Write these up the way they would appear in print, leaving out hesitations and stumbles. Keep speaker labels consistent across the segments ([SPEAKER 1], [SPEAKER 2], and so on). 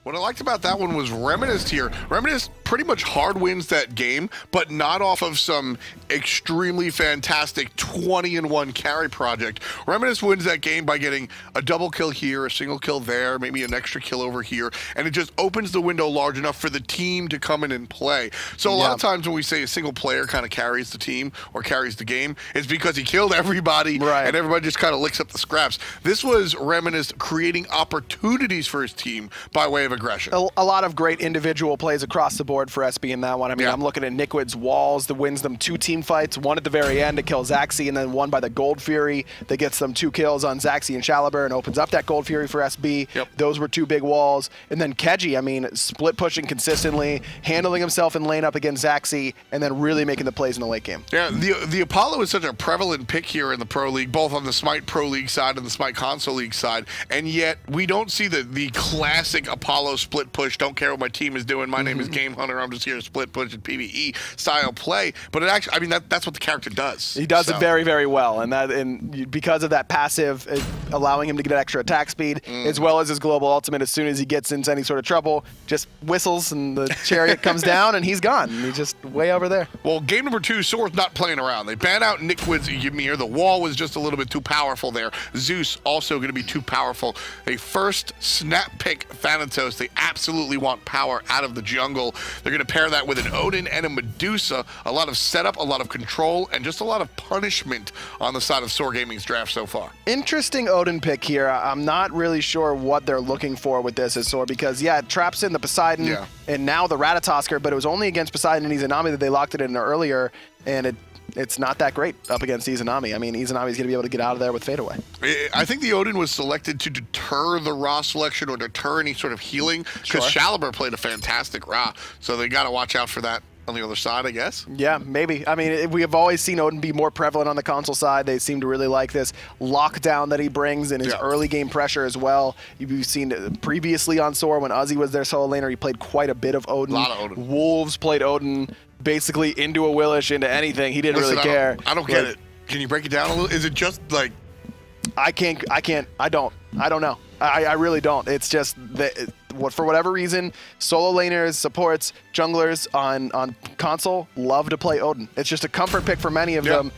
[SPEAKER 1] What I liked about that one was Reminisst here. Reminisst pretty much hard wins that game, but not off of some extremely fantastic 20-1 carry project. Reminisst wins that game by getting a double kill here, a single kill there, maybe an extra kill over here, and it just opens the window large enough for the team to come in and play. So a lot of times when we say a single player kind of carries the team or carries the game, it's because he killed everybody and everybody just kind of licks up the scraps. This was Reminisst creating opportunities for his team by way of aggression.
[SPEAKER 2] A lot of great individual plays across the board for SB in that one. I mean, I'm looking at Nickwood's walls that wins them 2 team fights, one at the very end to kill Zachsy, and then one by the Gold Fury that gets them 2 kills on Zachsy and Shaliber and opens up that Gold Fury for SB. Those were 2 big walls. And then Keji, I mean, split pushing consistently, handling himself in lane up against Zachsy, and then really making the plays in the late game.
[SPEAKER 1] Yeah, the Apollo is such a prevalent pick here in the Pro League, both on the Smite Pro League side and the Smite Console League side, and yet we don't see the classic Apollo split push, don't care what my team is doing, my name is Game Hunter, I'm just here to split push and PvE style play. But it actually, I mean, that's what the character does.
[SPEAKER 2] He does it very, very well, and because of that passive, allowing him to get extra attack speed, as well as his global ultimate, as soon as he gets into any sort of trouble, just whistles and the chariot comes down and he's gone. And he's just way over there.
[SPEAKER 1] Well, game number 2, SoaR's not playing around. They ban out Nickwood's Ymir. The wall was just a little bit too powerful there. Zeus also going to be too powerful. A first snap pick Thanatos. They absolutely want power out of the jungle. They're going to pair that with an Odin and a Medusa. A lot of setup, a lot of control, and just a lot of punishment on the side of SoaR Gaming's draft so far.
[SPEAKER 2] Interesting Odin pick here. I'm not really sure what they're looking for with this as SoaR, because it traps in the Poseidon and now the Ratatoskr, but it was only against Poseidon and Izanami that they locked it in earlier, and it's not that great up against Izanami. I mean, Izanami's going to be able to get out of there with fadeaway.
[SPEAKER 1] I think the Odin was selected to deter the Ra selection or deter any sort of healing, because Shaliber played a fantastic Ra, so they got to watch out for that on the other side, I guess. Yeah,
[SPEAKER 2] maybe. I mean, we have always seen Odin be more prevalent on the console side. They seem to really like this lockdown that he brings and his early game pressure as well. You've seen it previously on SoaR when Uzi was their solo laner. He played quite a bit of Odin.
[SPEAKER 1] A lot of Odin.
[SPEAKER 2] Wolves played Odin basically into a Willish, into anything. He didn't really care.
[SPEAKER 1] I don't get it. Can you break it down a little? Is it just like...
[SPEAKER 2] I don't know. I really don't. It's just that for whatever reason, solo laners, supports, junglers on console love to play Odin. It's just a comfort pick for many of them.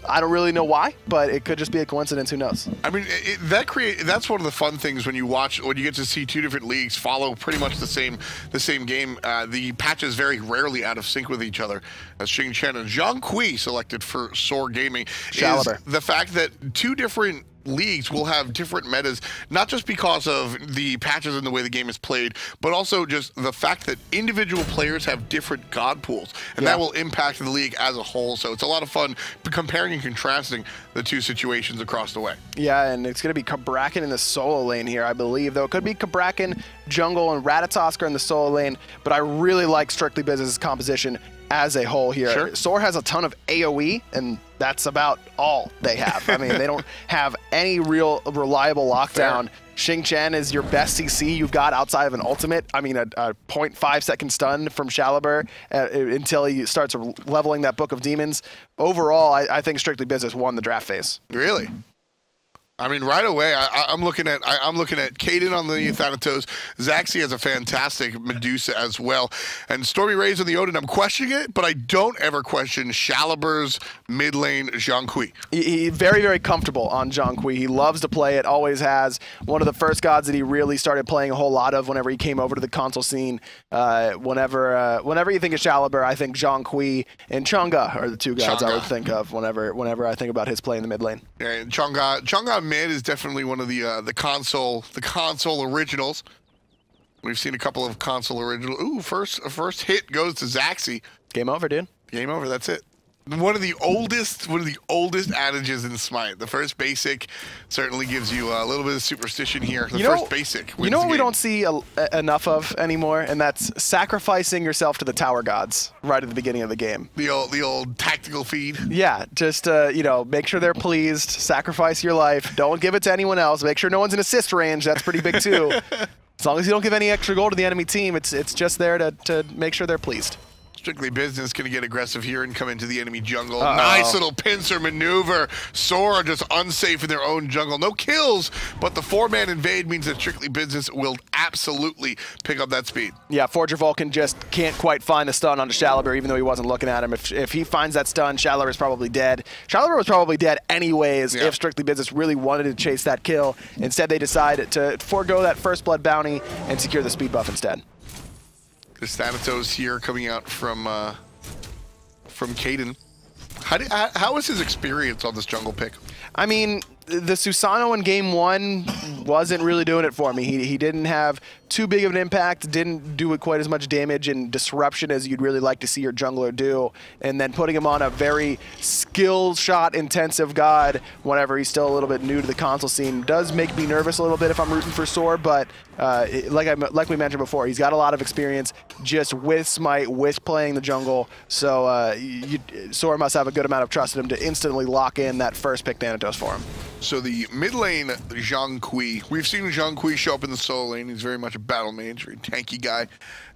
[SPEAKER 2] I don't really know why, but it could just be a coincidence. Who knows?
[SPEAKER 1] I mean, that's one of the fun things when you get to see 2 different leagues follow pretty much the same game. The patches very rarely out of sync with each other. As Xing Chen and Zhong selected for SoaR Gaming, is the fact that 2 different leagues will have different metas, not just because of the patches and the way the game is played, but also just the fact that individual players have different god pools, and that will impact the league as a whole. So it's a lot of fun comparing and contrasting the 2 situations across the way. Yeah, and it's going to be Cabrakan in the solo lane here, I believe, though. It could be Cabrakan, jungle, and Ratatoskr in the solo lane, but I really like Strictly Business' composition as a whole here. SoaR has a ton of AoE, and that's about all they have. I mean, they don't have any real reliable lockdown. Xing Chen is your best CC you've got outside of an ultimate. I mean, a 0.5 second stun from Shaliber until he starts leveling that Book of Demons. Overall, I think Strictly Business won the draft phase. Really? I mean, right away, I'm looking at Kaeydan on the Thanatos. Zachsy has a fantastic Medusa as well, and StormyRays on the Odin. I'm questioning it, but I don't ever question Shaliber's mid lane Zhong. He's very, very comfortable on Zhong. He loves to play it. Always has. One of the first gods that he really started playing a whole lot of whenever he came over to the console scene. Whenever you think of Shaliber, I think Zhong and Chang'e are the 2 gods I would think of whenever I think about his play in the mid lane. Yeah, and Chang'e mid is definitely one of the console originals. We've seen a couple of console originals. Ooh, first hit goes to Zachsy. Game over, dude. Game over. That's it. One of the oldest adages in Smite. The first basic certainly gives you a little bit of superstition here. The first basic. You know what we don't see enough of anymore, and that's sacrificing yourself to the tower gods right at the beginning of the game. The old tactical feed. Yeah, just you know, make sure they're pleased. Sacrifice your life. Don't give it to anyone else. Make sure no one's in assist range. That's pretty big too. As long as you don't give any extra gold to the enemy team, it's just there to make sure they're pleased. Strictly Business going to get aggressive here and come into the enemy jungle. Nice little pincer maneuver. SoaR just unsafe in their own jungle. No kills, but the 4-man invade means that Strictly Business will absolutely pick up that speed.
[SPEAKER 2] Yeah, Forger Vulcan just can't quite find the stun onto SoaR, even though he wasn't looking at him. If he finds that stun, SoaR is probably dead. SoaR was probably dead anyways if Strictly Business really wanted to chase that kill. Instead, they decided to forego that first blood bounty and secure the speed buff instead.
[SPEAKER 1] This Thanatos here coming out from Kaeydan. How was his experience on this jungle pick?
[SPEAKER 2] I mean, the Susano in game 1 wasn't really doing it for me. He didn't have too big of an impact, didn't do quite as much damage and disruption as you'd really like to see your jungler do. And then putting him on a very skill shot intensive god whenever he's still a little bit new to the console scene does make me nervous a little bit if I'm rooting for SoaR, but like we mentioned before, he's got a lot of experience just with Smite, with playing the jungle, so SoaR must have a good amount of trust in him to instantly lock in that first pick Thanatos for him.
[SPEAKER 1] So the mid lane, Zhong, we've seen Zhong show up in the solo lane. He's very much a battle mage, very tanky guy,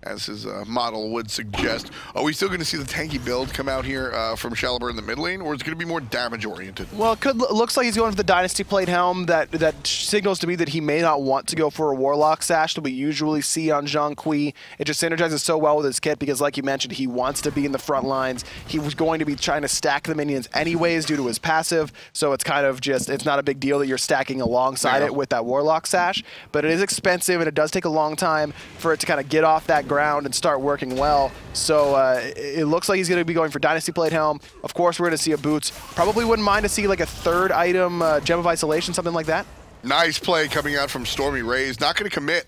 [SPEAKER 1] as his model would suggest. Are we still going to see the tanky build come out here from SoaR in the mid lane, or is it going to be more damage oriented? Well,
[SPEAKER 2] it looks like he's going for the Dynasty Plate Helm. That signals to me that he may not want to go for a Warlock Sash that we usually see on Zhong. It just synergizes so well with his kit because, like you mentioned, he wants to be in the front lines. He was going to be trying to stack the minions anyways due to his passive, so it's kind of just, it's not a big deal that you're stacking alongside it with that Warlock Sash, but it is expensive and it does take a long time for it to kind of get off that ground and start working well. So it looks like he's going to be going for Dynasty Plate Helm. Of course, we're going to see a Boots. Probably wouldn't mind to see like a third item, Gem of Isolation, something like that.
[SPEAKER 1] Nice play coming out from StormyRays. Not going to commit,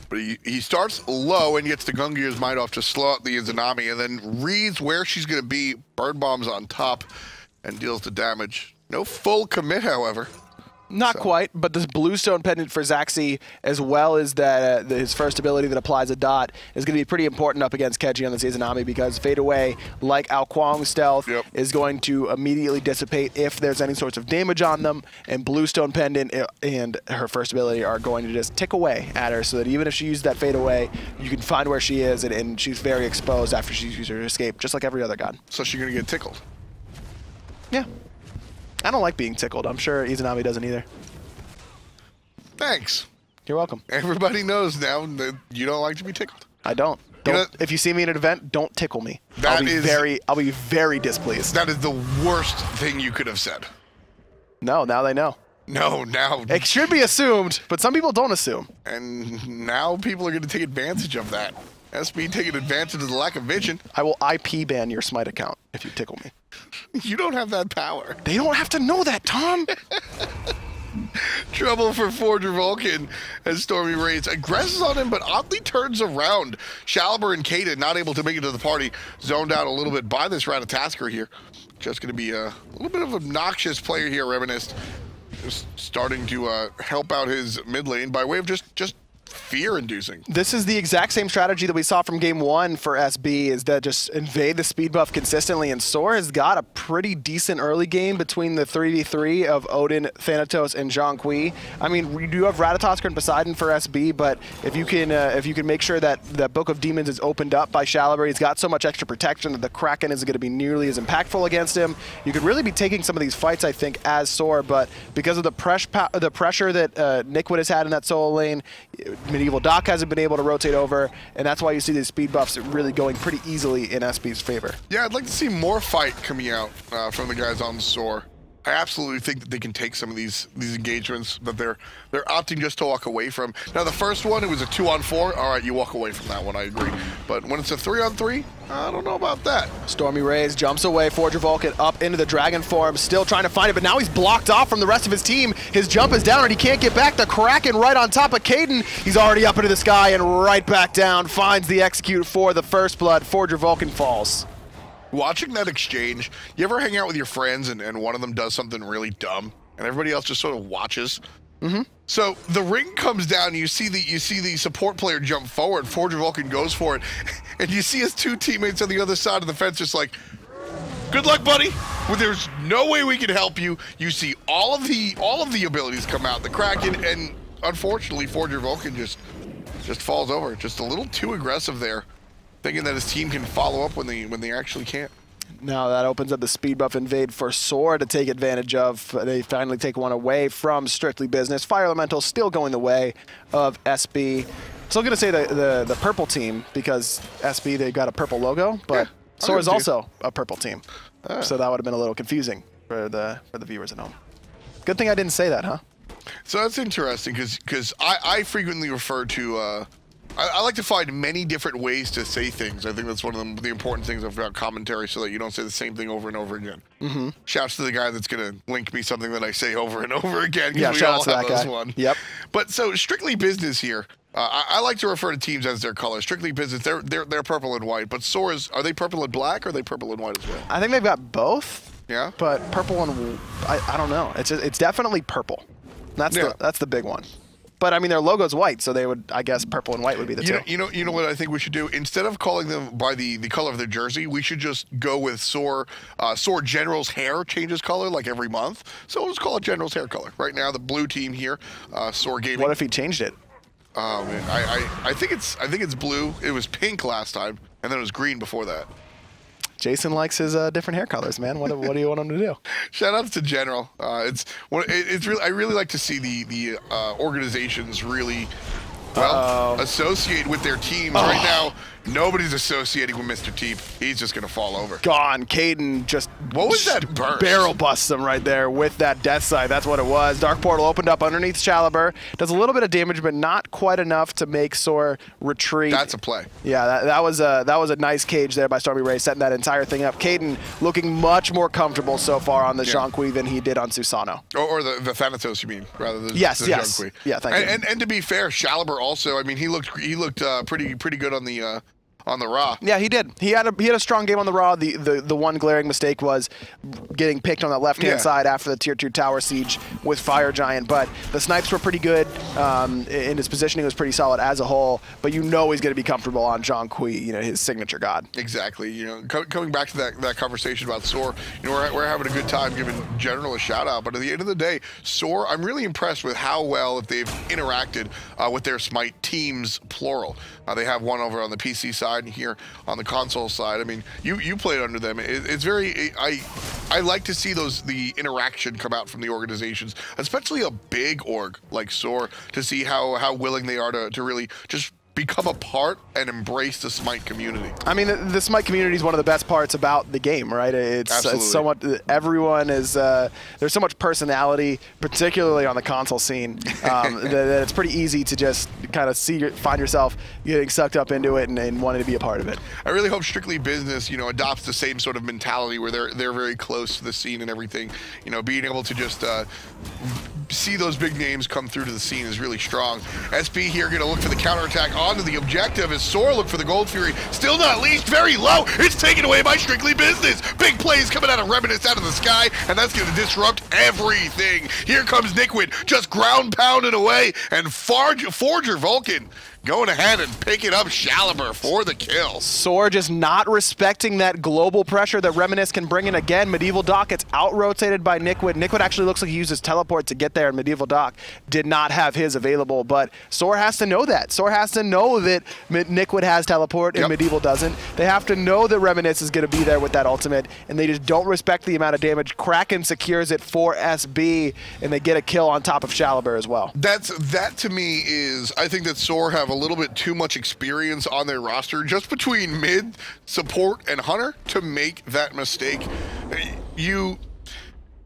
[SPEAKER 1] but he starts low and gets the Gungir's Might off to slow up the Izanami, and then reads where she's going to be, bird bombs on top, and deals the damage. No full commit, however.
[SPEAKER 2] Not quite, but this Bluestone Pendant for Zachsy, as well as that his first ability that applies a dot, is going to be pretty important up against Keji on this Izanami because Fade Away, like Ao Kuang's stealth, is going to immediately dissipate if there's any sorts of damage on them, and Bluestone Pendant and her first ability are going to just tick away at her so that even if she uses that Fade Away, you can find where she is, and she's very exposed after she's used her escape, just like every other god.
[SPEAKER 1] So she's going to get tickled?
[SPEAKER 2] Yeah. I don't like being tickled. I'm sure Izanami doesn't either.
[SPEAKER 1] Thanks.
[SPEAKER 2] You're welcome.
[SPEAKER 1] Everybody knows now that you don't like to be tickled.
[SPEAKER 2] I don't. If you see me at an event, don't tickle me. I'll be very displeased.
[SPEAKER 1] That is the worst thing you could have said.
[SPEAKER 2] No, now they know.
[SPEAKER 1] No, now.
[SPEAKER 2] It should be assumed, but some people don't assume.
[SPEAKER 1] And now people are going to take advantage of that. SB taking advantage of the lack of vision.
[SPEAKER 2] I will IP ban your Smite account if you tickle me.
[SPEAKER 1] You don't have that power.
[SPEAKER 2] They don't have to know that, Tom.
[SPEAKER 1] Trouble for Forger Vulcan as StormyRays aggresses on him, but oddly turns around. SoaR and Kaeydan not able to make it to the party, zoned out a little bit by this Ratatoskr here. Just going to be a little bit of an obnoxious player here, Reminisst. Just starting to help out his mid lane by way of just fear-inducing.
[SPEAKER 2] This is the exact same strategy that we saw from game 1 for SB, is that just invade the speed buff consistently, and SoaR has got a pretty decent early game between the 3v3 of Odin, Thanatos, and Zhong. I mean, we do have Ratatoskr and Poseidon for SB, but if you can make sure that the Book of Demons is opened up by SoaR, he's got so much extra protection that the Kraken isn't going to be nearly as impactful against him. You could really be taking some of these fights, I think, as SoaR, but because of the pressure that Nickwood has had in that solo lane, MedievalDoc hasn't been able to rotate over, and that's why you see these speed buffs really going pretty easily in SB's favor.
[SPEAKER 1] Yeah, I'd like to see more fight coming out from the guys on SoaR. I absolutely think that they can take some of these engagements that they're opting just to walk away from. Now, the first one, it was a 2-on-4. All right, you walk away from that one, I agree. But when it's a 3-on-3, I don't know about that.
[SPEAKER 2] StormyRays jumps away. Forger Vulcan up into the dragon form, still trying to find it, but now he's blocked off from the rest of his team. His jump is down and he can't get back. The Kraken right on top of Kaeydan. He's already up into the sky and right back down. Finds the execute for the first blood. Forger Vulcan falls.
[SPEAKER 1] Watching that exchange, you ever hang out with your friends and one of them does something really dumb and everybody else just sort of watches?
[SPEAKER 2] Mm-hmm.
[SPEAKER 1] So the ring comes down and you see the support player jump forward, Forger Vulcan goes for it, and you see his two teammates on the other side of the fence just like, good luck, buddy. Well, there's no way we can help you. You see all of the abilities come out, the Kraken, and unfortunately Forger Vulcan just falls over. Just a little too aggressive there. thinking that his team can follow up when they actually can't.
[SPEAKER 2] Now that opens up the speed buff invade for SoaR to take advantage of. They finally take one away from Strictly Business. Fire Elemental still going the way of SB. Still going to say the purple team because SB, they got a purple logo, but yeah, SoaR is also a purple team. So that would have been a little confusing for the viewers at home. Good thing I didn't say that, huh?
[SPEAKER 1] So that's interesting because I frequently refer to I like to find many different ways to say things. I think that's one of the important things about commentary, so that you don't say the same thing over and over again. Shouts to the guy that's going to link me something that I say over and over again, because we all have those one.
[SPEAKER 2] Yep.
[SPEAKER 1] But so Strictly Business here, I like to refer to teams as their color. Strictly Business, they're purple and white, but SoaR are they purple and black, or are they purple and white as well?
[SPEAKER 2] I think they've got both.
[SPEAKER 1] Yeah.
[SPEAKER 2] But purple and I don't know. It's definitely purple. That's the big one. But I mean, their logo's white, so they would, I guess, purple and white would be the two.
[SPEAKER 1] You know what I think we should do? Instead of calling them by the color of their jersey, we should just go with SoaR. SoaR General's hair changes color like every month, so we'll just call it General's hair color. Right now, the blue team here, SoaR Gaming.
[SPEAKER 2] What if he changed it?
[SPEAKER 1] Oh man, I think it's blue. It was pink last time, and then it was green before that.
[SPEAKER 2] Jason likes his different hair colors, man. What do you want him to do?
[SPEAKER 1] Shout outs to General. It's really, I really like to see the organizations really associate with their teams. Right now, nobody's associating with Mr. Teep. He's just gonna fall over.
[SPEAKER 2] Gone. Kaeydan just
[SPEAKER 1] what was that burst?
[SPEAKER 2] Barrel busts him right there with that death sight. That's what it was. Dark Portal opened up underneath Chalibur. Does a little bit of damage, but not quite enough to make SoaR retreat.
[SPEAKER 1] That's a play.
[SPEAKER 2] Yeah, that was a nice cage there by StormyRays, setting that entire thing up. Kaeydan looking much more comfortable so far on the Zhong than he did on Susano.
[SPEAKER 1] Or the Thanatos, you mean, rather than the
[SPEAKER 2] Zhong. Yeah, thank you.
[SPEAKER 1] And to be fair, Chalibur also. I mean, he looked pretty good on the Raw.
[SPEAKER 2] Yeah, he did. He had a strong game on the Raw. The one glaring mistake was getting picked on that left-hand side after the Tier 2 tower siege with Fire Giant, but the snipes were pretty good, and his positioning was pretty solid as a whole, but you know he's going to be comfortable on Zhong, his signature god.
[SPEAKER 1] Exactly. Coming back to that conversation about SoaR, we're having a good time giving General a shout-out, but at the end of the day, SoaR, I'm really impressed with how well they've interacted with their Smite teams, plural. They have one over on the PC side and here on the console side. I mean, you played under them. It's very, I like to see the interaction come out from the organizations, especially a big org like SoaR, to see how willing they are to really just become a part and embrace the Smite community.
[SPEAKER 2] I mean, the Smite community is one of the best parts about the game, right? It's so much, everyone is, there's so much personality, particularly on the console scene, that it's pretty easy to just kind of find yourself getting sucked up into it and wanting to be a part of it.
[SPEAKER 1] I really hope Strictly Business, adopts the same sort of mentality where they're very close to the scene and everything. Being able to just see those big names come through to the scene is really strong. SB here going to look for the counterattack onto the objective as SoaR look for the Gold Fury. Still not leashed, very low. It's taken away by Strictly Business. Big plays coming out of Reminisst out of the sky, and that's going to disrupt everything. Here comes Nikwid, just ground pounding away, and Forger Vulcan going ahead and picking up Chalibur for the kill.
[SPEAKER 2] SoaR just not respecting that global pressure that Reminisst can bring in again. MedievalDoc gets out-rotated by Nikwid. Nikwid actually looks like he uses teleport to get there, and MedievalDoc did not have his available, but SoaR has to know that. SoaR has to know that Nikwid has teleport and Medieval doesn't. They have to know that Reminisst is going to be there with that ultimate, and they just don't respect the amount of damage. Kraken secures it for SB, and they get a kill on top of Chalibur as well.
[SPEAKER 1] That to me is, I think that SoaR have a little bit too much experience on their roster, just between mid, support, and hunter, to make that mistake.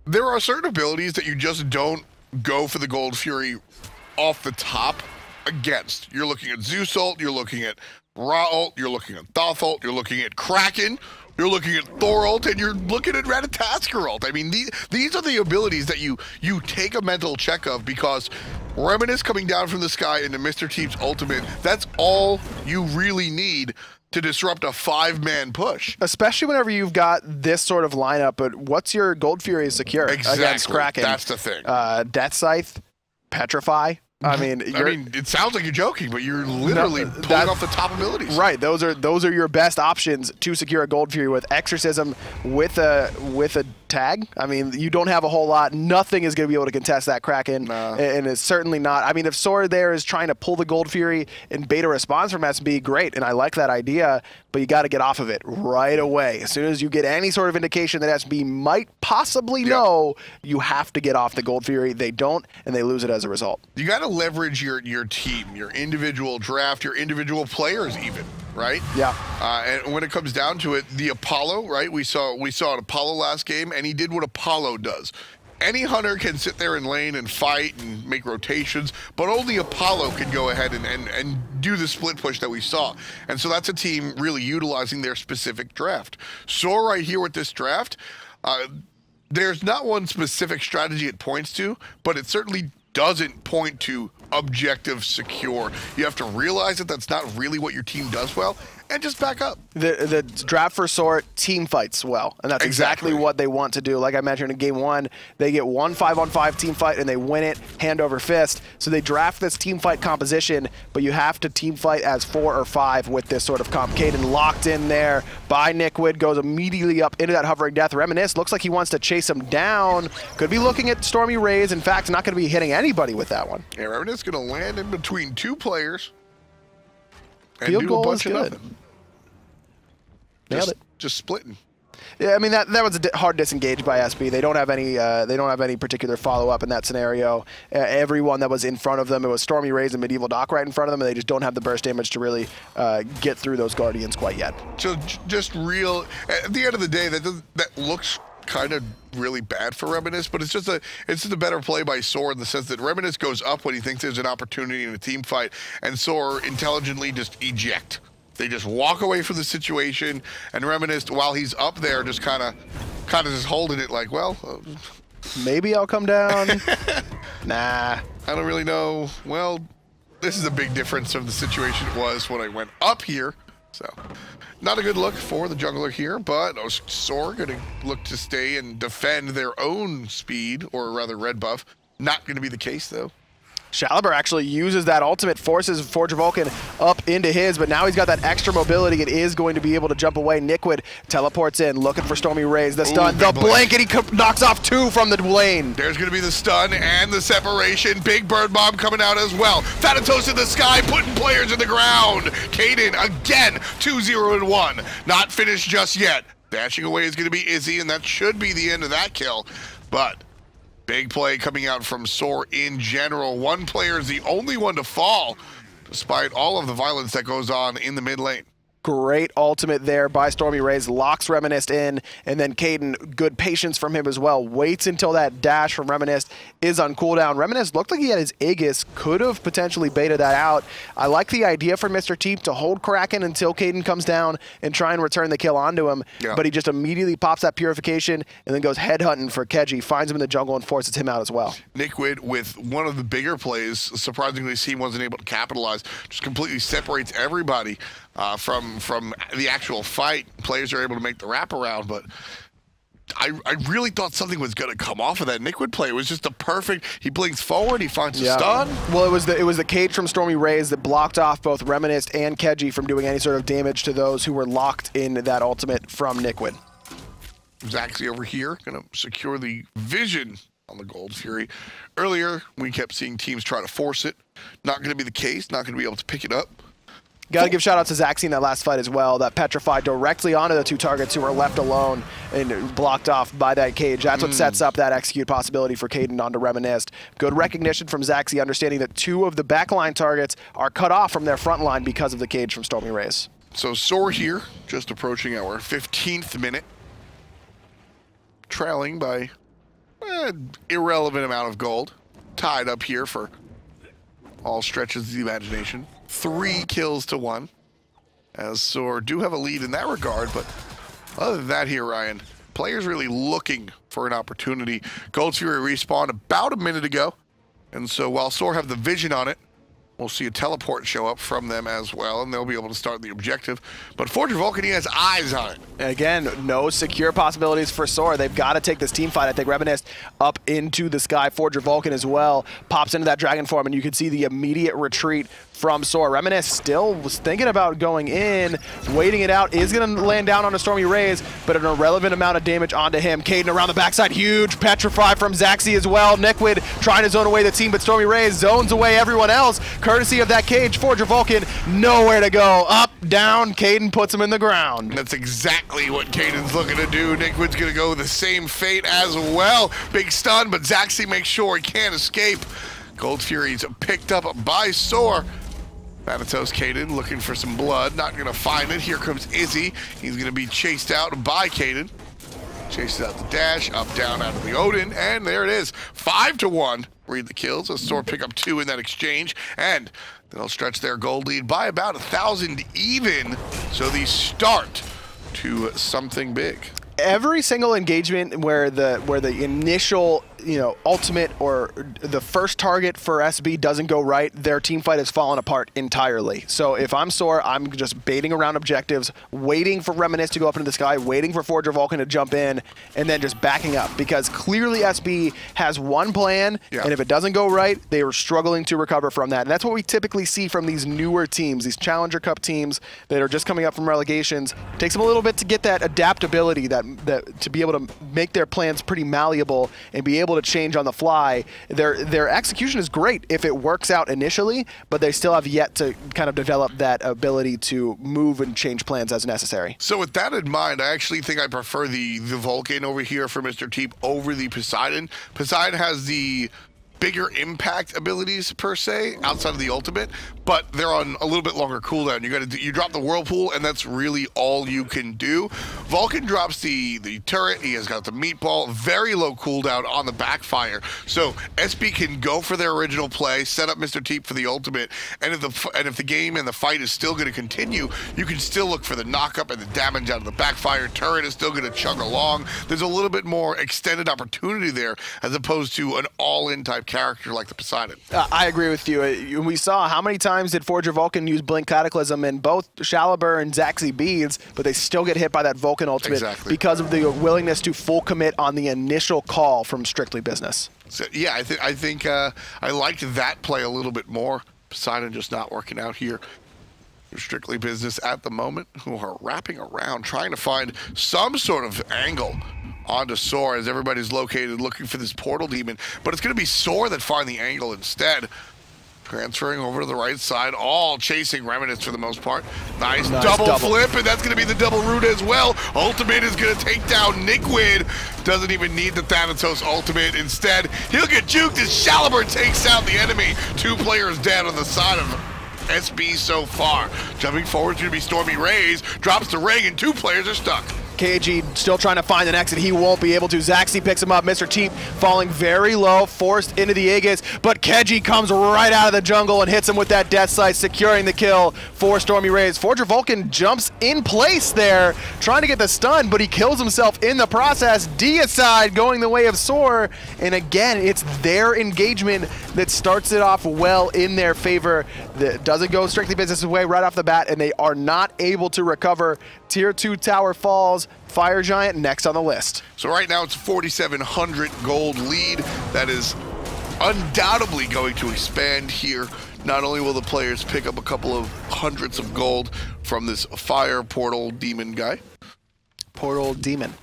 [SPEAKER 1] There are certain abilities that you just don't go for the Gold Fury off the top against. You're looking at Zeus ult, you're looking at Ra ult, you're looking at Thoth ult, you're looking at Kraken, you're looking at Thor ult, and you're looking at Ratatoskr ult. I mean, these are the abilities that you take a mental check of, because Reminisst coming down from the sky into Mr. Teep's ultimate, that's all you really need to disrupt a 5-man push.
[SPEAKER 2] Especially whenever you've got this sort of lineup, but what's your Gold Fury secure against Kraken?
[SPEAKER 1] That's the thing.
[SPEAKER 2] Death Scythe, Petrify. I mean,
[SPEAKER 1] it sounds like you're joking, but you're literally pulling off the top abilities.
[SPEAKER 2] Right. Those are your best options to secure a Gold Fury, with Exorcism, with a tag. I mean, you don't have a whole lot. Nothing is going to be able to contest that Kraken, and it's certainly not. I mean, if SoaR there is trying to pull the Gold Fury and bait a response from SB, great, and I like that idea, but you got to get off of it right away. As soon as you get any sort of indication that SB might possibly know, you have to get off the Gold Fury. They don't, and they lose it as a result. You
[SPEAKER 1] got to leverage your team, your individual draft, your individual players even, right?
[SPEAKER 2] Yeah.
[SPEAKER 1] And when it comes down to it, the Apollo, right? We saw an Apollo last game, and he did what Apollo does. Any hunter can sit there in lane and fight and make rotations, but only Apollo can go ahead and do the split push that we saw. And so that's a team really utilizing their specific draft. SoaR right here with this draft, there's not one specific strategy it points to, but it certainly doesn't point to objective secure. You have to realize that that's not really what your team does well, and just back up.
[SPEAKER 2] The draft for SoaR team fights well, and that's exactly what they want to do. Like I mentioned in game 1, they get one 5-on-5 team fight and they win it hand over fist. So they draft this team fight composition, but you have to team fight as 4 or 5 with this sort of comp. Kaeydan locked in there by Nikwid, goes immediately up into that hovering death. Reminisst looks like he wants to chase him down. Could be looking at StormyRays. In fact, not going to be hitting anybody with that one.
[SPEAKER 1] Yeah, Reminisst going to land in between 2 players and
[SPEAKER 2] Field
[SPEAKER 1] do
[SPEAKER 2] goal
[SPEAKER 1] a bunch
[SPEAKER 2] is
[SPEAKER 1] of
[SPEAKER 2] good.
[SPEAKER 1] nothing.
[SPEAKER 2] Nailed it.
[SPEAKER 1] Just splitting.
[SPEAKER 2] Yeah, I mean that was a hard disengage by SB. They don't have any particular follow up in that scenario. Everyone that was in front of them, it was StormyRays and MedievalDoc right in front of them, and they just don't have the burst damage to really get through those Guardians quite yet.
[SPEAKER 1] So just real. At the end of the day, that looks kind of really bad for Reminisst, but it's just a better play by SoaR in the sense that Reminisst goes up when he thinks there's an opportunity in a team fight, and SoaR intelligently just eject. They just walk away from the situation, and Reminisst, while he's up there, just kind of just holding it like, well,
[SPEAKER 2] maybe I'll come down. Nah,
[SPEAKER 1] I don't really know. Well, this is a big difference from the situation it was when I went up here. So, not a good look for the jungler here, but SoaR going to look to stay and defend their own speed, or rather red buff. Not going to be the case, though.
[SPEAKER 2] Shaliber actually uses that ultimate, forces Forger Vulcan up into his, but now he's got that extra mobility and is going to be able to jump away. Nikwid teleports in, looking for StormyRays. The stun, the blink, and he knocks off 2 from the lane.
[SPEAKER 1] There's going to be the stun and the separation. Big bird bomb coming out as well. Thanatos in the sky, putting players in the ground. Kaeydan again, 2-0-1. Not finished just yet. Dashing away is going to be Izzy, and that should be the end of that kill. But big play coming out from SoaR in general. One player is the only one to fall, despite all of the violence that goes on in the mid lane.
[SPEAKER 2] Great ultimate there by StormyRays, locks Reminisst in, and then Kaeydan, good patience from him as well. Waits until that dash from Reminisst is on cooldown. Reminisst looked like he had his Aegis, could have potentially baited that out. I like the idea for Mr. Teep to hold Kraken until Kaeydan comes down and try and return the kill onto him, but he just immediately pops that purification and then goes headhunting for Keji, finds him in the jungle and forces him out as well.
[SPEAKER 1] Nikwid with one of the bigger plays, surprisingly, Team wasn't able to capitalize, just completely separates everybody from the actual fight. Players are able to make the wraparound, but I really thought something was going to come off of that Nikwid play. It was just a perfect, he blinks forward, he finds a stun.
[SPEAKER 2] Well, it was the cage from StormyRays that blocked off both Reminisst and Keji from doing any sort of damage to those who were locked in that ultimate from Nikwid.
[SPEAKER 1] Zachsy over here, going to secure the vision on the Gold Fury. Earlier, we kept seeing teams try to force it. Not going to be the case, not going to be able to pick it up.
[SPEAKER 2] Got to give shout out to Zachsy in that last fight as well. That petrified directly onto the 2 targets who were left alone and blocked off by that cage. That's what sets up that execute possibility for Kaeydan onto Reminisst. Good recognition from Zachsy, understanding that 2 of the backline targets are cut off from their front line because of the cage from StormyRays.
[SPEAKER 1] So SoaR here, just approaching our 15th minute. Trailing by an irrelevant amount of gold. Tied up here for all stretches of the imagination. 3 kills to 1, as SoaR do have a lead in that regard, but other than that here, Ryan, players really looking for an opportunity. Gold Fury respawned about a minute ago, and so while SoaR have the vision on it, we'll see a teleport show up from them as well, and they'll be able to start the objective. But Forger Vulcan, he has eyes on it.
[SPEAKER 2] And again, no secure possibilities for SoaR. They've got to take this team fight. I think Reminisst up into the sky. Forger Vulcan as well pops into that dragon form, and you can see the immediate retreat from SoaR. Reminisst still was thinking about going in, waiting it out, is going to land down on a StormyRays, but an irrelevant amount of damage onto him. Kaeydan around the backside, huge petrify from Zachsy as well. Nikwid trying to zone away the team, but StormyRays zones away everyone else, courtesy of that cage. Forger Vulcan, nowhere to go. Up, down, Kaeydan puts him in the ground.
[SPEAKER 1] That's exactly what Caden's looking to do. Nikwid's going to go the same fate as well. Big stun, but Zachsy makes sure he can't escape. Gold Fury's picked up by SoaR. Thanatos, Kaeydan looking for some blood, not gonna find it. Here comes Izzy. He's gonna be chased out by Kaeydan. Chases out the dash, up, down, out of the Odin, and there it is. 5-1. Read the kills. A SoaR pick up 2 in that exchange, and they'll stretch their gold lead by about 1,000 even. So they start to something big.
[SPEAKER 2] Every single engagement where the initial, you know, ultimate or the first target for SB doesn't go right, their team fight has fallen apart entirely. So if I'm SoaR, I'm just baiting around objectives, waiting for Reminisst to go up into the sky, waiting for Forger Vulcan to jump in, and then just backing up. Because clearly SB has one plan, and if it doesn't go right, they are struggling to recover from that. And that's what we typically see from these newer teams, these Challenger Cup teams that are just coming up from relegations. It takes them a little bit to get that adaptability, that to be able to make their plans pretty malleable and be able to change on the fly. Their execution is great if it works out initially, but they still have yet to kind of develop that ability to move and change plans as necessary.
[SPEAKER 1] So with that in mind, I actually think I prefer the Vulcan over here for Mr. Teep over the Poseidon. Poseidon has the bigger impact abilities per se outside of the ultimate, but they're on a little bit longer cooldown. You drop the whirlpool, and that's really all you can do. Vulcan drops the turret. He has got the meatball, very low cooldown on the backfire. So SB can go for their original play, set up Mr. Teep for the ultimate, and if the game and the fight is still going to continue, you can still look for the knockup and the damage out of the backfire. Turret is still going to chug along. There's a little bit more extended opportunity there as opposed to an all-in type character like the Poseidon.
[SPEAKER 2] I agree with you. We saw how many times did Forger Vulcan use Blink Cataclysm in both Shaliber and Zachsy beads, but they still get hit by that Vulcan ultimate because of the willingness to full commit on the initial call from Strictly Business.
[SPEAKER 1] So, yeah, I think I liked that play a little bit more. Poseidon just not working out here. Strictly Business at the moment, who are wrapping around, trying to find some sort of angle onto SoaR as everybody's located looking for this portal demon, but it's going to be SoaR that find the angle instead. Transferring over to the right side, all chasing Reminisst for the most part. Nice double flip, and that's going to be the double root as well. Ultimate is going to take down Nikwid. Doesn't even need the Thanatos ultimate. Instead, he'll get juked as Shaliber takes out the enemy. 2 players dead on the side of SB so far. Jumping forward to be StormyRays, drops the ring, and 2 players are stuck.
[SPEAKER 2] Keji still trying to find an exit. He won't be able to. Zachsy picks him up. Mr. Teep falling very low, forced into the Aegis, but Keji comes right out of the jungle and hits him with that death sight, securing the kill for StormyRays. Forger Vulcan jumps in place there, trying to get the stun, but he kills himself in the process. Deicide going the way of SoaR, and again, it's their engagement that starts it off well in their favor. That doesn't go Strictly Business way right off the bat, and they are not able to recover. Tier 2 tower falls. Fire Giant next on the list.
[SPEAKER 1] So right now it's a 4,700 gold lead. That is undoubtedly going to expand here. Not only will the players pick up a couple of hundreds of gold from this fire portal demon guy.
[SPEAKER 2] Portal demon.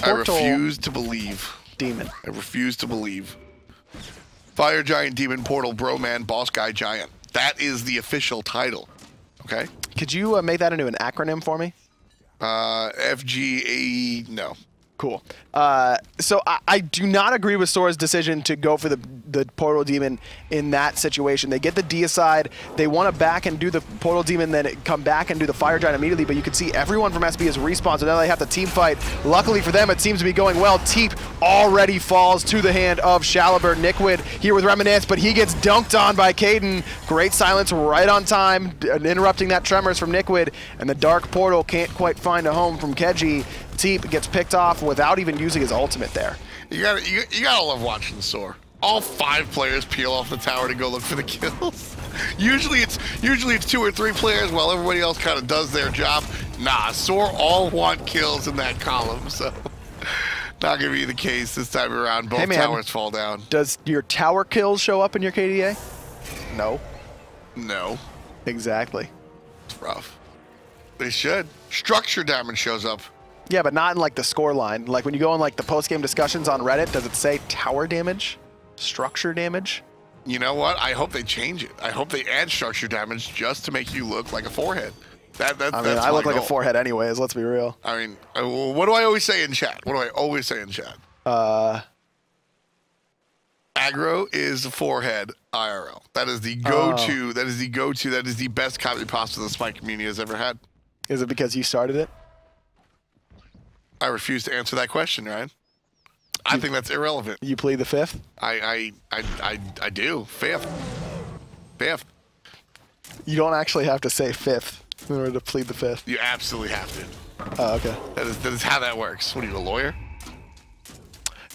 [SPEAKER 1] I refuse to believe.
[SPEAKER 2] Demon.
[SPEAKER 1] I refuse to believe. Fire Giant, Demon, Portal, Bro Man, Boss Guy, Giant. That is the official title. Okay?
[SPEAKER 2] Could you make that into an acronym for me?
[SPEAKER 1] FGAE, no.
[SPEAKER 2] Cool. So I do not agree with SoaR's decision to go for the Portal Demon in that situation. They get the Deicide. They want to back and do the Portal Demon, then come back and do the Fire Giant immediately, but you can see everyone from SB is respawned, so now they have to team fight. Luckily for them, it seems to be going well. Teep already falls to the hand of Shaliber. Nikwid here with Reminisst, but he gets dunked on by Kaeydan. Great silence right on time, interrupting that Tremors from Nikwid, and the Dark Portal can't quite find a home from Keji. Teep gets picked off without even using his ultimate there.
[SPEAKER 1] You gotta love watching SoaR. All 5 players peel off the tower to go look for the kills. Usually it's 2 or 3 players while everybody else kind of does their job. Nah, SoaR all want kills in that column, so not gonna be the case this time around. Both towers fall down.
[SPEAKER 2] Does your tower kills show up in your KDA? No.
[SPEAKER 1] No.
[SPEAKER 2] Exactly.
[SPEAKER 1] It's rough. They should. Structure damage shows up.
[SPEAKER 2] Yeah, but not in like the score line. Like when you go in like the post-game discussions on Reddit, does it say tower damage? Structure damage?
[SPEAKER 1] You know what? I hope they change it. I hope they add structure damage just to make you look like a forehead. I mean,
[SPEAKER 2] I look like a forehead anyways, let's be real.
[SPEAKER 1] I mean, what do I always say in chat? What do I always say in chat? Aggro is the forehead IRL. That is the go-to. That is the go-to. That is the best copy pasta the Smite community has ever had.
[SPEAKER 2] Is it because you started it?
[SPEAKER 1] I refuse to answer that question, Ryan. I think that's irrelevant.
[SPEAKER 2] You plead the fifth?
[SPEAKER 1] I do. Fifth.
[SPEAKER 2] You don't actually have to say fifth in order to plead the fifth.
[SPEAKER 1] You absolutely have to.
[SPEAKER 2] Oh, okay.
[SPEAKER 1] That is how that works. What are you, a lawyer?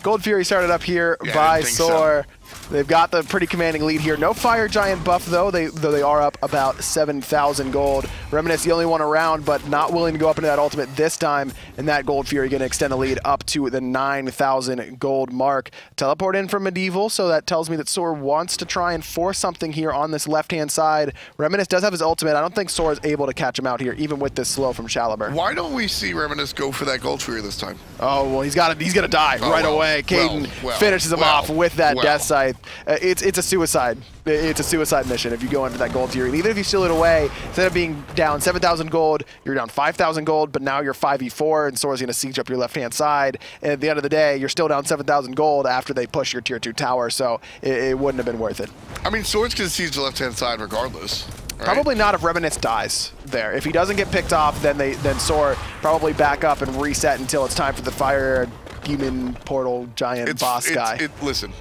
[SPEAKER 2] Gold Fury started up here by SoaR. They've got the pretty commanding lead here. No Fire Giant buff, though they are up about 7,000 gold. Reminisst the only one around, but not willing to go up into that ultimate this time, and that Gold Fury going to extend the lead up to the 9,000 gold mark. Teleport in from Medieval, so that tells me that SoaR wants to try and force something here on this left-hand side. Reminisst does have his ultimate. I don't think SoaR is able to catch him out here, even with this slow from Shaliber.
[SPEAKER 1] Why don't we see Reminisst go for that Gold Fury this time?
[SPEAKER 2] Oh, well, he's gonna die right away. Kaeydan finishes him off with that Death Scythe. It's a suicide. It's a suicide mission if you go into that Gold Fury. And even if you steal it away, instead of being down 7,000 gold, you're down 5,000 gold, but now you're 5v4, and SoaR's going to siege up your left-hand side. And at the end of the day, you're still down 7,000 gold after they push your tier 2 tower, so it wouldn't have been worth it.
[SPEAKER 1] I mean, SoaR's going to siege the left-hand side regardless. Right?
[SPEAKER 2] Probably not if Reminisst dies there. If he doesn't get picked off, then SoaR probably back up and reset until it's time for the Fire Demon Portal Giant boss guy.
[SPEAKER 1] Listen.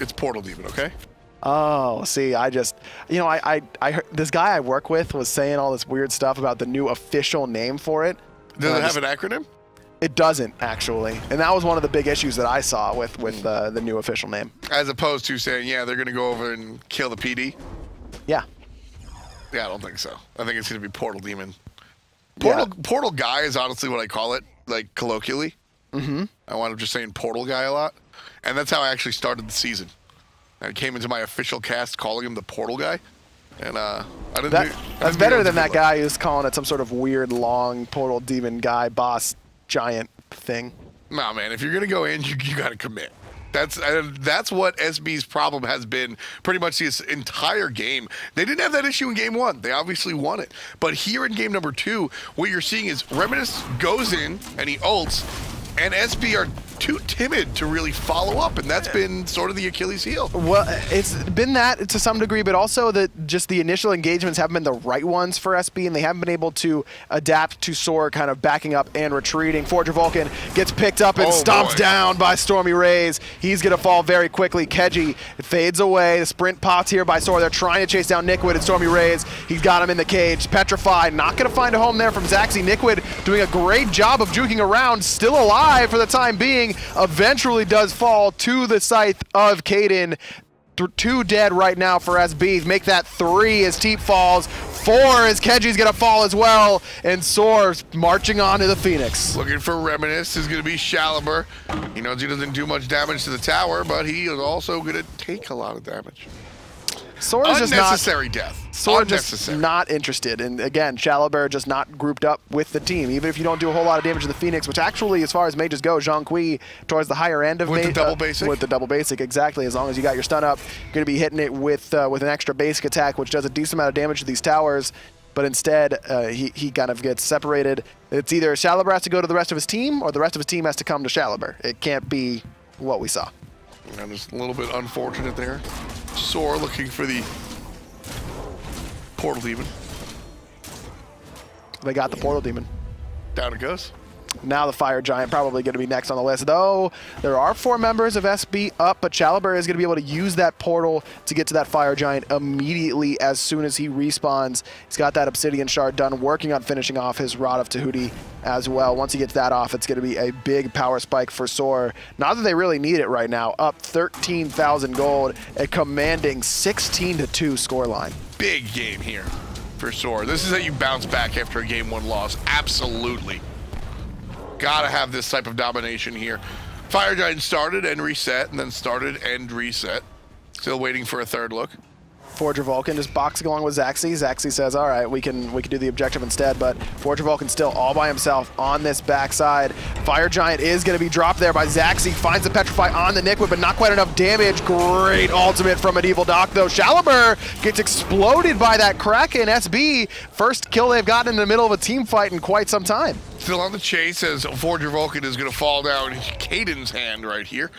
[SPEAKER 1] It's Portal Demon, okay?
[SPEAKER 2] Oh, see, I heard, this guy I work with was saying all this weird stuff about the new official name for it.
[SPEAKER 1] Does it have an acronym?
[SPEAKER 2] It doesn't, actually. And that was one of the big issues that I saw with the new official name.
[SPEAKER 1] As opposed to saying, yeah, they're going to go over and kill the PD?
[SPEAKER 2] Yeah.
[SPEAKER 1] Yeah, I don't think so. I think it's going to be Portal Demon. Portal Guy is honestly what I call it, like, colloquially.
[SPEAKER 2] Mm-hmm.
[SPEAKER 1] I wound up just saying Portal Guy a lot. And that's how I actually started the season. I came into my official cast calling him the Portal Guy. And I didn't
[SPEAKER 2] that's better than that guy who's calling it some sort of weird, long Portal Demon guy, boss, giant thing.
[SPEAKER 1] Nah, man, if you're going to go in, you got to commit. That's what SB's problem has been pretty much this entire game. They didn't have that issue in game 1. They obviously won it. But here in game number 2, what you're seeing is Reminisst goes in and he ults, and SB are too timid to really follow up, and that's been sort of the Achilles heel.
[SPEAKER 2] Well, it's been that to some degree, but also that just the initial engagements haven't been the right ones for SB, and they haven't been able to adapt to SoaR kind of backing up and retreating. Forger Vulcan gets picked up and stomps down by StormyRays. He's going to fall very quickly. Keji fades away. The sprint pots here by SoaR. They're trying to chase down Nikwid and StormyRays. He's got him in the cage. Petrified. Not going to find a home there from Zachsy. Nikwid doing a great job of juking around. Still alive for the time being. Eventually does fall to the scythe of Kaeydan. 2 dead right now for SB. Make that 3 as Teep falls. 4 as Keji's going to fall as well. And SoaR's marching on to the Phoenix.
[SPEAKER 1] Looking for Reminisst is going to be Shaliber. He knows he doesn't do much damage to the tower, but he is also going to take a lot of damage.
[SPEAKER 2] SoaR is
[SPEAKER 1] unnecessary death.
[SPEAKER 2] SoaR just not interested. And again, Shaliber just not grouped up with the team. Even if you don't do a whole lot of damage to the Phoenix, which actually, as far as mages go, Zhong towards the higher end of
[SPEAKER 1] with the double basic.
[SPEAKER 2] With the double basic, exactly. As long as you got your stun up, you're going to be hitting it with an extra basic attack, which does a decent amount of damage to these towers. But instead, he kind of gets separated. It's either Shaliber has to go to the rest of his team, or the rest of his team has to come to Shaliber. It can't be what we saw.
[SPEAKER 1] And just a little bit unfortunate there. SoaR looking for the Portal Demon.
[SPEAKER 2] They got the Portal Demon.
[SPEAKER 1] Down it goes.
[SPEAKER 2] Now the Fire Giant probably going to be next on the list. Though there are 4 members of SB up, but Shaliber is going to be able to use that portal to get to that Fire Giant immediately as soon as he respawns. He's got that Obsidian Shard done, working on finishing off his Rod of Tahuti as well. Once he gets that off, it's going to be a big power spike for SoaR. Not that they really need it right now. Up 13,000 gold, a commanding 16-2 scoreline.
[SPEAKER 1] Big game here for SoaR. This is how you bounce back after a game 1 loss. Absolutely. Gotta have this type of domination here. Fire Giant started and reset, and then started and reset. Still waiting for a third look.
[SPEAKER 2] Forger Vulcan just boxing along with Zachsy. Zachsy says, all right, we can do the objective instead, but Forger Vulcan still all by himself on this backside. Fire Giant is going to be dropped there by Zachsy. Finds the Petrify on the Nickwood, but not quite enough damage. Great ultimate from MedievalDoc, though. Shalaber gets exploded by that Kraken SB. First kill they've gotten in the middle of a team fight in quite some time.
[SPEAKER 1] Still on the chase as Forger Vulcan is going to fall down in Kaeydan's hand right here.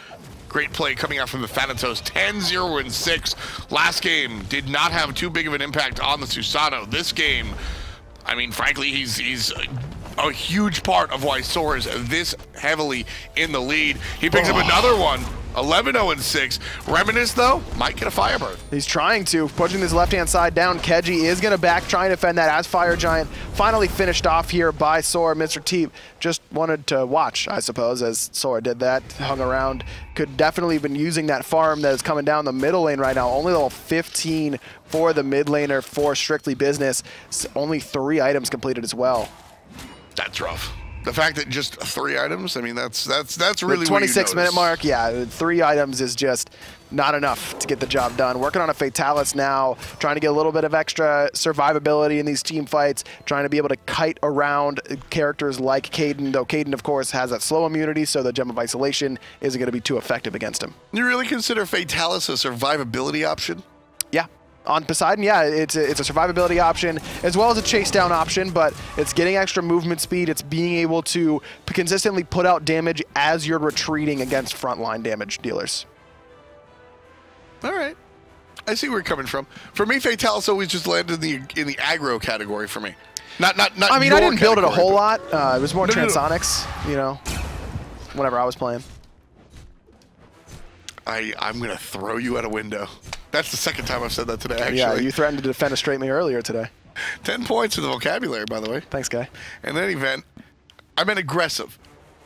[SPEAKER 1] Great play coming out from the Thanatos, 10-0-6. Last game did not have too big of an impact on the Susanoo. This game, I mean, frankly, he's a huge part of why SoaR is this heavily in the lead. He picks up another one, 11-0-6. Reminisst, though, might get a Firebird.
[SPEAKER 2] He's trying to, pushing his left-hand side down. Keji is going to back, trying to defend that as Fire Giant. Finally finished off here by SoaR. Mr. Teep just wanted to watch, I suppose, as SoaR did that, hung around. Could definitely have been using that farm that is coming down the middle lane right now. Only level 15 for the mid laner for Strictly Business. Only 3 items completed as well.
[SPEAKER 1] That's rough. The fact that just 3 items, I mean, that's really
[SPEAKER 2] the 26-minute mark, yeah, 3 items is just not enough to get the job done. Working on a Fatalis now, trying to get a little bit of extra survivability in these team fights, trying to be able to kite around characters like Kaeydan, though Kaeydan, of course, has that slow immunity, so the Gem of Isolation isn't going to be too effective against him.
[SPEAKER 1] You really consider Fatalis a survivability option?
[SPEAKER 2] Yeah. On Poseidon, yeah, it's a survivability option as well as a chase down option, but it's getting extra movement speed. It's being able to consistently put out damage as you're retreating against frontline damage dealers.
[SPEAKER 1] All right, I see where you're coming from. For me, Fatalis always just landed in the aggro category for me. Not. I mean, I
[SPEAKER 2] didn't build it a whole lot. It was more Transonics, you know, whenever I was playing.
[SPEAKER 1] I'm gonna throw you out a window. That's the second time I've said that today, actually.
[SPEAKER 2] Yeah, you threatened to defend a straight me earlier today.
[SPEAKER 1] 10 points in the vocabulary, by the way.
[SPEAKER 2] Thanks, guy.
[SPEAKER 1] In any event, I meant aggressive.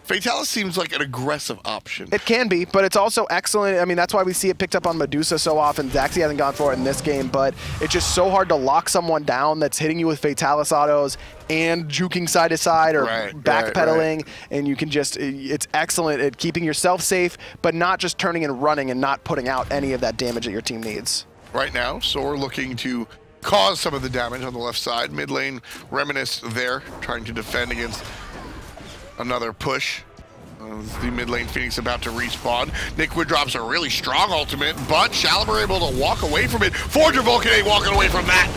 [SPEAKER 1] Fatalis seems like an aggressive option.
[SPEAKER 2] It can be, but it's also excellent. I mean, that's why we see it picked up on Medusa so often. Zachsy hasn't gone for it in this game, but it's just so hard to lock someone down that's hitting you with Fatalis autos and juking side to side or backpedaling, and you can just, it's excellent at keeping yourself safe, but not just turning and running and not putting out any of that damage that your team needs.
[SPEAKER 1] Right now, SoaR looking to cause some of the damage on the left side. Mid lane, Reminisst there, trying to defend against another push. The mid lane Phoenix about to respawn. Nickwood drops a really strong ultimate, but Shalaber able to walk away from it. Forger Vulcan ain't walking away from that.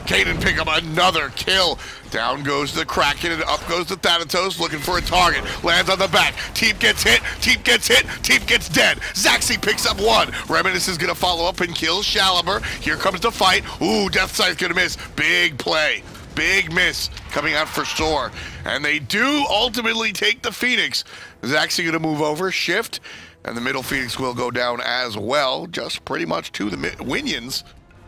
[SPEAKER 1] Kaeydan pick up another kill. Down goes the Kraken and up goes the Thanatos looking for a target. Lands on the back. Teep gets hit. Teep gets hit. Teep gets dead. Zachsy picks up 1. Reminisst is going to follow up and kill Shalaber. Here comes the fight. Ooh, Death Sight's going to miss. Big play. Big miss coming out for SoaR. And they do ultimately take the Phoenix. Zachsy going to move over, shift, and the middle Phoenix will go down as well, just pretty much to the Winions.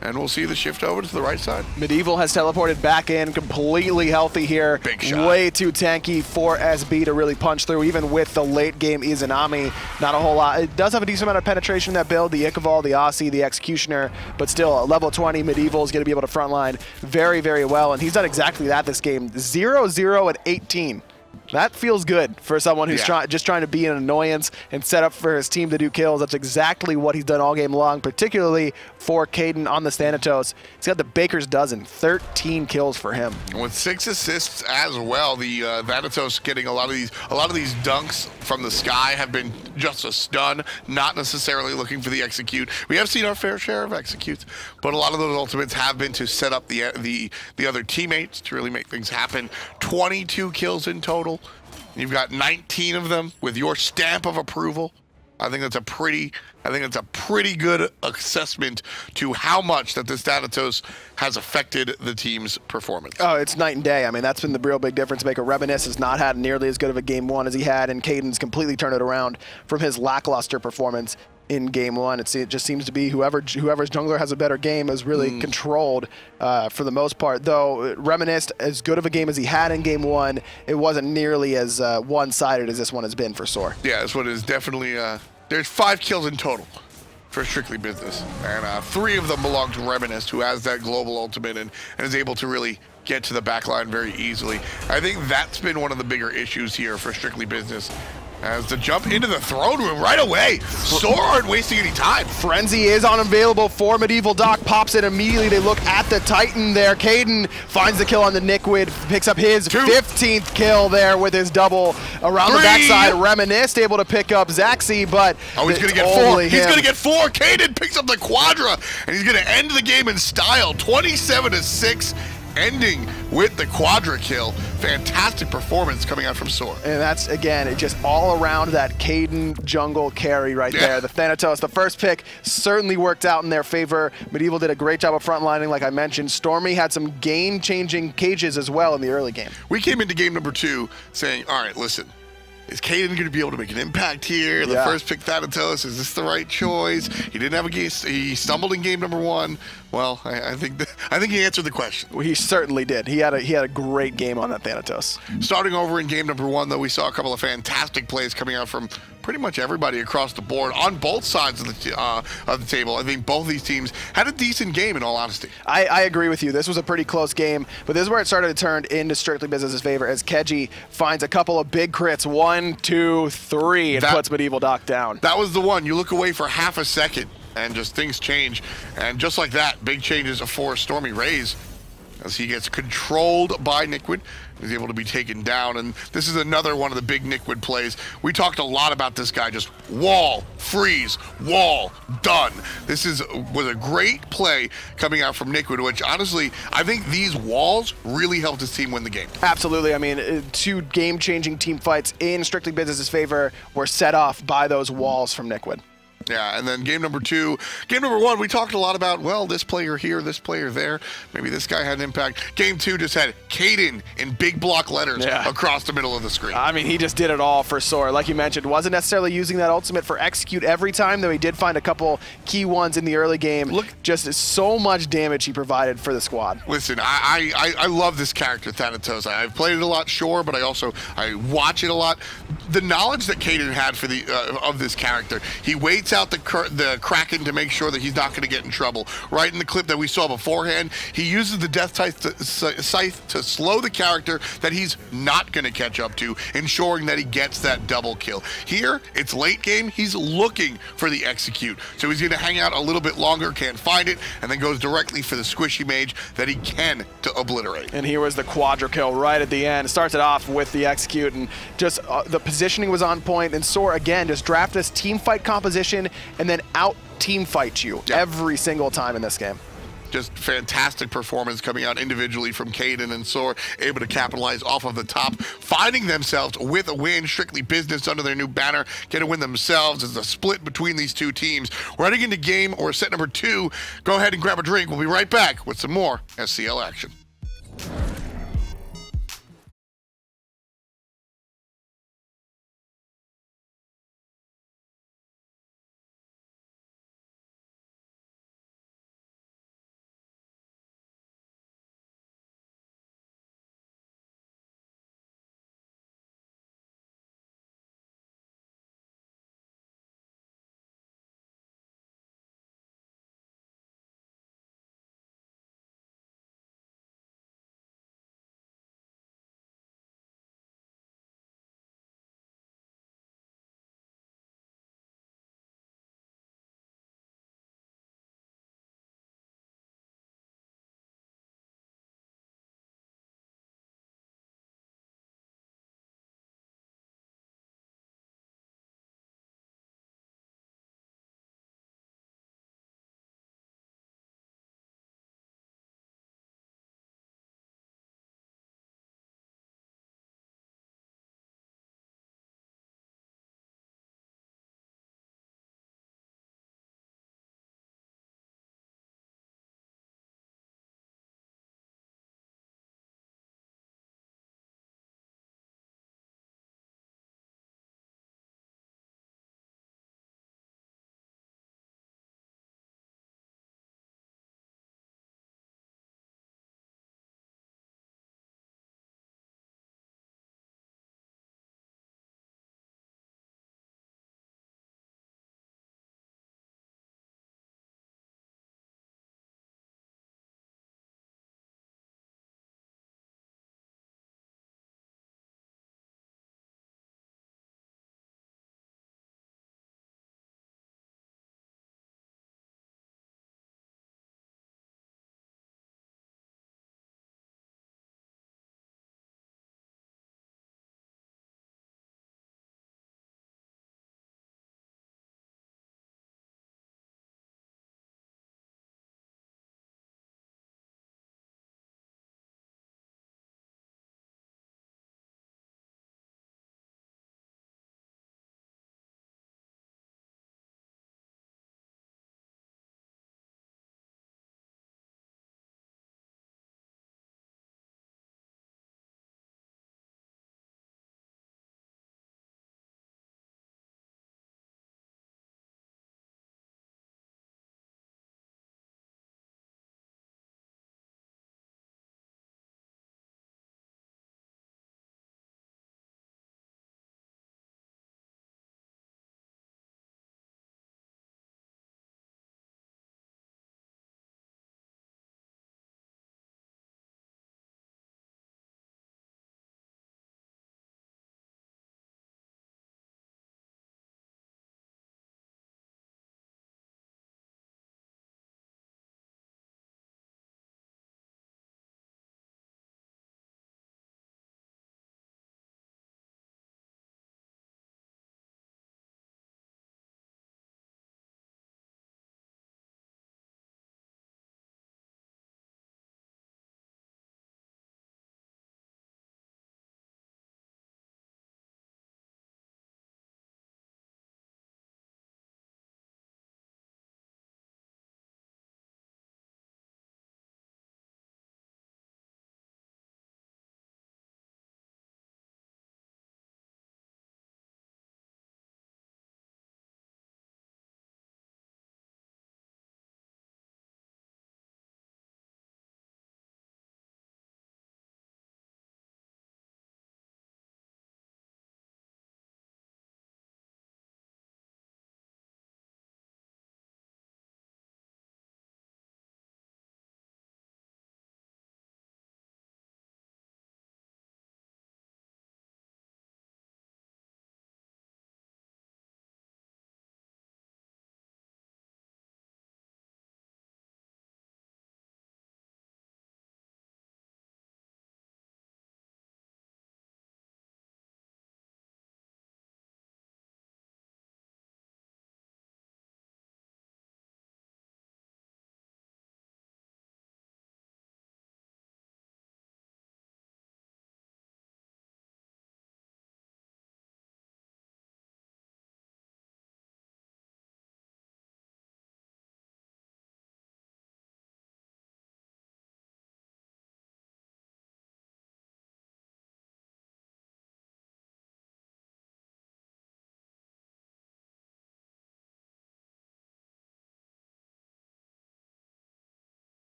[SPEAKER 1] And we'll see the shift over to the right side.
[SPEAKER 2] Medieval has teleported back in, completely healthy here.
[SPEAKER 1] Big shot.
[SPEAKER 2] Way too tanky for SB to really punch through, even with the late game Izanami. Not a whole lot. It does have a decent amount of penetration in that build, the Ichabod, the Aussie, the Executioner, but still, level 20 Medieval is going to be able to frontline very, very well, and he's done exactly that this game. 0-0 at 18. That feels good for someone who's just trying to be an annoyance and set up for his team to do kills. That's exactly what he's done all game long, particularly for Kaeydan on the Thanatos. He's got the baker's dozen, 13 kills for him.
[SPEAKER 1] With 6 assists as well. The Thanatos getting a lot of these dunks from the sky have been just a stun, not necessarily looking for the execute. We have seen our fair share of executes, but a lot of those ultimates have been to set up the other teammates to really make things happen. 22 kills in total. You've got 19 of them with your stamp of approval. I think that's a pretty good assessment to how much that this Thanatos has affected the team's performance. Oh,
[SPEAKER 2] it's night and day. I mean, that's been the real big difference maker. Reminisst has not had nearly as good of a game 1 as he had, and Kaeydan's completely turned it around from his lackluster performance in game 1. It just seems to be whoever's jungler has a better game is really controlled for the most part. Though Reminisst, as good of a game as he had in game 1, it wasn't nearly as one-sided as this one has been for SoaR.
[SPEAKER 1] Yeah, this one is definitely, there's 5 kills in total for Strictly Business. And 3 of them belong to Reminisst, who has that global ultimate and is able to really get to the back line very easily. I think that's been one of the bigger issues here for Strictly Business. As the jump into the throne room right away. SoaR aren't wasting any time.
[SPEAKER 2] Frenzy is unavailable for MedievalDoc. Pops it immediately. They look at the Titan there. Kaeydan finds the kill on the Nikwid. Picks up his 15th kill there with his double around the backside. Reminisst able to pick up Zachsy, but
[SPEAKER 1] he's going to get 4. He's going to get 4. Kaeydan picks up the Quadra, and he's going to end the game in style. 27-6. Ending with the Quadra kill. Fantastic performance coming out from SoaR.
[SPEAKER 2] And that's, again, just all around that Kaeydan jungle carry right there. The Thanatos, the first pick, certainly worked out in their favor. Medieval did a great job of frontlining, like I mentioned. Stormy had some game-changing cages as well in the early game.
[SPEAKER 1] We came into game number 2 saying, all right, listen, is Kaeydan going to be able to make an impact here? The first pick Thanatos, is this the right choice? He didn't have a game, he stumbled in game number 1. Well, I think he answered the question.
[SPEAKER 2] Well, he certainly did. He had a great game on that Thanatos.
[SPEAKER 1] Starting over in game number 1, though, we saw a couple of fantastic plays coming out from pretty much everybody across the board on both sides of the table. I think both of these teams had a decent game, in all honesty.
[SPEAKER 2] I agree with you. This was a pretty close game, but this is where it started to turn into strictly business's favor as Keji finds a couple of big crits. 1, 2, 3, and puts MedievalDoc down.
[SPEAKER 1] That was the one. You look away for half a second, and just things change. And just like that, big changes for StormyRays as he gets controlled by Nikwid. He's able to be taken down, and this is another one of the big Nikwid plays. We talked a lot about this guy, just wall, freeze, wall, done. This was a great play coming out from Nikwid, which honestly, I think these walls really helped his team win the game.
[SPEAKER 2] Absolutely. I mean, 2 game-changing team fights in strictly business's favor were set off by those walls from Nikwid.
[SPEAKER 1] Yeah, and then game number 2. Game number 1, we talked a lot about, well, this player here, this player there. Maybe this guy had an impact. Game 2 just had Kaeydan in big block letters across the middle of the screen.
[SPEAKER 2] I mean, he just did it all for SoaR. Like you mentioned, wasn't necessarily using that ultimate for execute every time, though he did find a couple key ones in the early game. Look, just so much damage he provided for the squad.
[SPEAKER 1] Listen, I love this character, Thanatos. I've played it a lot, sure, but I watch it a lot. The knowledge that Kaeydan had for of this character, he waits out the Kraken to make sure that he's not going to get in trouble. Right in the clip that we saw beforehand, he uses the Death Scythe to slow the character that he's not going to catch up to, ensuring that he gets that double kill. Here, it's late game, he's looking for the execute. So he's going to hang out a little bit longer, can't find it, and then goes directly for the squishy mage that he can to obliterate.
[SPEAKER 2] And here was the Quadra kill right at the end. Starts it off with the execute, and just the positioning was on point, and SoaR, again, just draft this team fight composition and then out team fight you every single time in this game.
[SPEAKER 1] Just fantastic performance coming out individually from Kaeydan and SoaR, able to capitalize off of the top, finding themselves with a win, strictly business under their new banner, get a win themselves. It's a split between these two teams. We're heading into game or set number 2. Go ahead and grab a drink. We'll be right back with some more SCL action.